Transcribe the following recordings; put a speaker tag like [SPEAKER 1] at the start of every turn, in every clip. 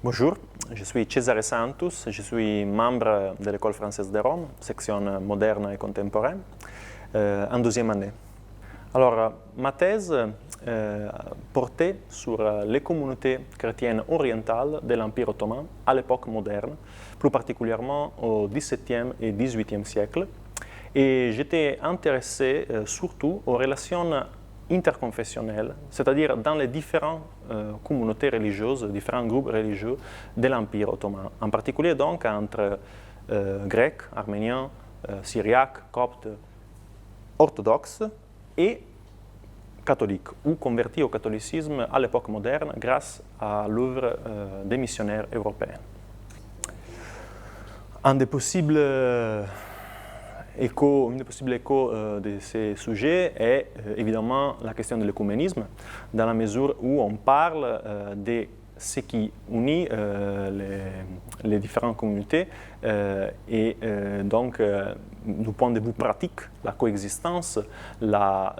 [SPEAKER 1] Bonjour, je suis Cesare Santos, je suis membre de l'École française de Rome, section moderne et contemporaine, en deuxième année. Alors, ma thèse portait sur les communautés chrétiennes orientales de l'Empire ottoman à l'époque moderne, plus particulièrement au XVIIe et XVIIIe siècle. Et j'étais intéressé surtout aux relations interconfessionnelles, c'est-à-dire dans les différentes communautés religieuses, différents groupes religieux de l'Empire ottoman, en particulier donc entre Grecs, Arméniens, Syriaques, Coptes, orthodoxes et catholiques, ou convertis au catholicisme à l'époque moderne grâce à l'œuvre des missionnaires européens. Un des possibles échos de ces sujets est évidemment la question de l'écuménisme, dans la mesure où on parle de ce qui unit les différentes communautés et donc du point de vue pratique, la coexistence, la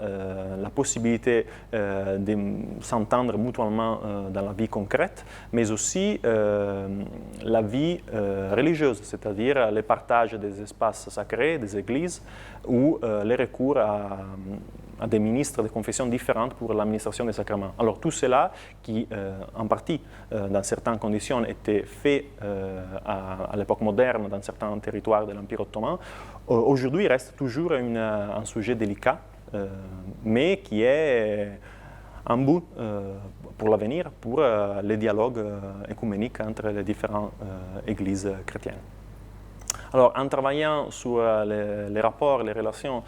[SPEAKER 1] possibilité de s'entendre mutuellement dans la vie concrète, mais aussi la vie religieuse, c'est-à-dire le partage des espaces sacrés, des églises, ou les recours à des ministres de confessions différentes pour l'administration des sacrements. Alors tout cela qui, en partie, dans certaines conditions, était fait à l'époque moderne dans certains territoires de l'Empire ottoman, aujourd'hui reste toujours un sujet délicat, mais qui est un bout pour l'avenir, pour les dialogues écuméniques entre les différentes églises chrétiennes. Alors, en travaillant sur les rapports, les relations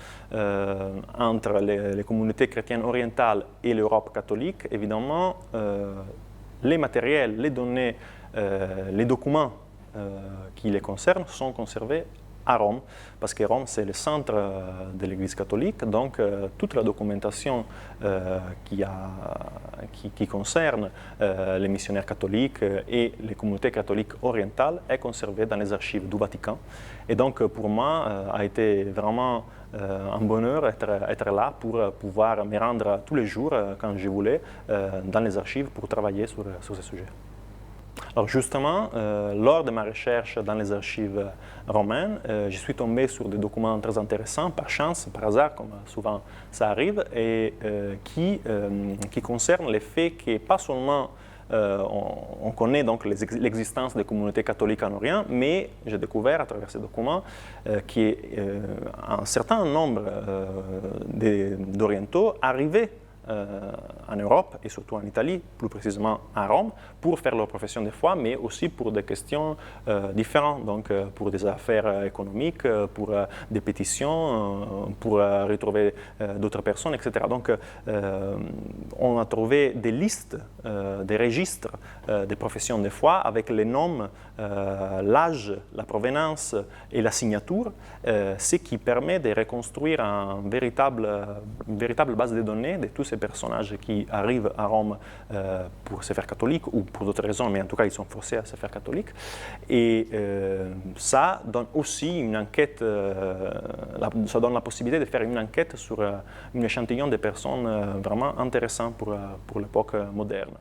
[SPEAKER 1] entre les communautés chrétiennes orientales et l'Europe catholique, évidemment, les matériels, les données, les documents qui les concernent sont conservés à Rome, parce que Rome, c'est le centre de l'Église catholique, donc toute la documentation qui concerne les missionnaires catholiques et les communautés catholiques orientales est conservée dans les archives du Vatican. Et donc, pour moi, a été vraiment un bonheur être là pour pouvoir me rendre tous les jours, quand je voulais, dans les archives pour travailler sur ce sujet. Alors justement, lors de ma recherche dans les archives romaines, je suis tombé sur des documents très intéressants, par chance, par hasard, comme souvent ça arrive, et qui concernent le fait que pas seulement on connaît donc l'existence des communautés catholiques en Orient, mais j'ai découvert à travers ces documents qu'un certain nombre d'orientaux arrivaient en Europe et surtout en Italie, plus précisément à Rome, pour faire leur profession de foi, mais aussi pour des questions différentes, donc pour des affaires économiques, pour des pétitions, pour retrouver d'autres personnes, etc. Donc on a trouvé des listes, des registres des professions de foi avec les noms, l'âge, la provenance et la signature, ce qui permet de reconstruire une véritable base de données de tous ces personnages qui arrivent à Rome pour se faire catholiques ou pour d'autres raisons, mais en tout cas ils sont forcés à se faire catholiques. Et ça donne aussi une enquête, ça donne la possibilité de faire une enquête sur un échantillon de personnes vraiment intéressantes pour l'époque moderne.